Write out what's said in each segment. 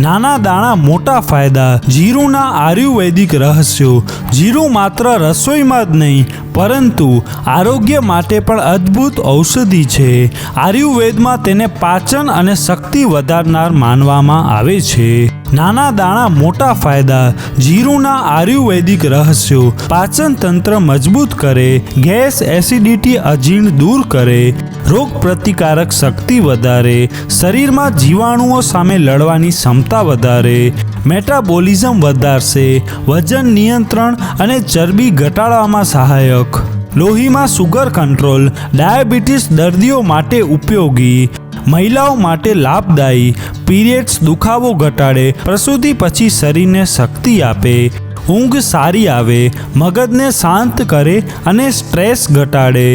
નાના દાણા મોટા ફાયદા. જીરુંના આયુર્વેદિક રહસ્યો. જીરું માત્ર રસોઈમાં જ નહીં પરંતુ આરોગ્ય માટે પણ અદ્ભુત ઔષધિ છે. આયુર્વેદમાં તેને પાચન અને શક્તિ વધારનાર માનવામાં આવે છે. નાના દાણા મોટા ફાયદા. જીરુંના આયુર્વેદિક રહસ્યો. પાચન તંત્ર મજબૂત કરે, ગેસ એસિડિટી અજીર્ણ દૂર કરે, રોગ પ્રતિકારક શક્તિ વધારે, શરીરમાં જીવાણુઓ સામે લડવાની ક્ષમતા વધારે, મેટાબોલિઝમ વધારશે, વજન નિયંત્રણ અને ચરબી ઘટાડવામાં સહાયક, લોહીમાં સુગર કંટ્રોલ, ડાયાબિટીસ દર્દીઓ માટે ઉપયોગી, મહિલાઓ માટે લાભદાયી, પીરિયડ્સ દુખાવો ઘટાડે, પ્રસૂતિ પછી શરીરને શક્તિ આપે, ઊંઘ સારી આવે, મગજને શાંત કરે અને સ્ટ્રેસ ઘટાડે,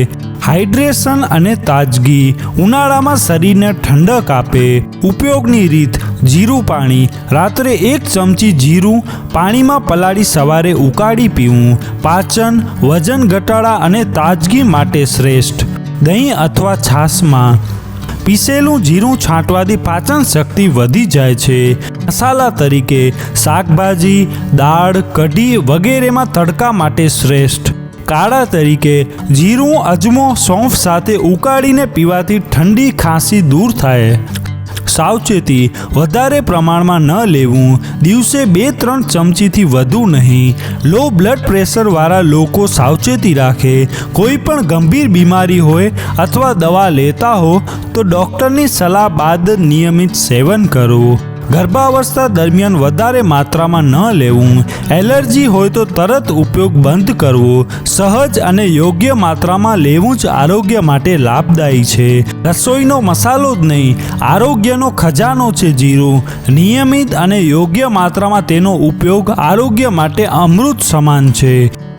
હાઇડ્રેશન અને તાજગી, ઉનાળામાં શરીરને ઠંડક આપે. ઉપયોગની રીત. જીરું પાણી. રાત્રે 1 ચમચી જીરું પાણીમાં પલાળી સવારે ઉકાળી પીવું. પાચન, વજન ઘટાડા અને તાજગી માટે શ્રેષ્ઠ. દહીં અથવા છાશમાં પીસેલું જીરું છાંટવાથી પાચન શક્તિ વધી જાય છે. મસાલા તરીકે શાકભાજી, દાળ, કઢી વગેરેમાં તડકા માટે શ્રેષ્ઠ. કાળા તરીકે જીરું, અજમો, સૌંફ સાથે ઉકાળીને પીવાથી ઠંડી ખાંસી દૂર થાય. સાવચેતી. વધારે પ્રમાણમાં ન લેવું. દિવસે 2-3 ચમચીથી વધુ નહીં. લો બ્લડ પ્રેશરવાળા લોકો સાવચેતી રાખે. કોઈ પણ ગંભીર બીમારી હોય અથવા દવા લેતા હો તો ડૉક્ટરની સલાહ બાદ નિયમિત સેવન કરો. ગર્ભાવસ્થા દરમિયાન વધારે માત્રામાં ન લેવું. એલર્જી હોય તો તરત ઉપયોગ બંધ કરવો. સહજ અને યોગ્ય માત્રામાં લેવું જ આરોગ્ય માટે લાભદાયી છે. રસોઈનો મસાલો જ નહીં, આરોગ્યનો ખજાનો છે જીરું. નિયમિત અને યોગ્ય માત્રામાં તેનો ઉપયોગ આરોગ્ય માટે અમૃત સમાન છે.